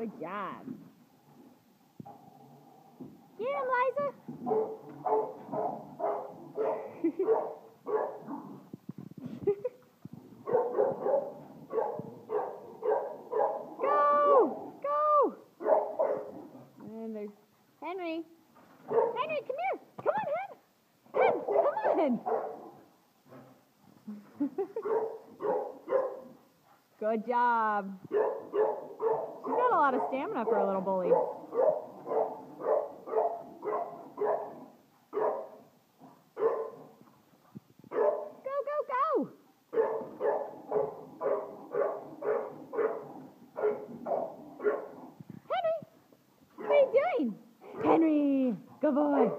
Good job. Get him, Liza. Go! Go! And there's Henry. Henry, come here. Come on, Hen. Hen, come on. Good job. She's got a lot of stamina for a little bully. Go, go, go! Henry! What are you doing? Henry! Good boy!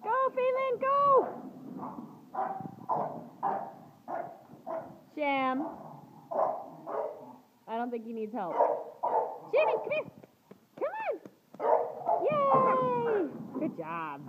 Go, Phelan, go! Sham. I don't think he needs help. Jimmy, come here. Come on. Yay! Good job.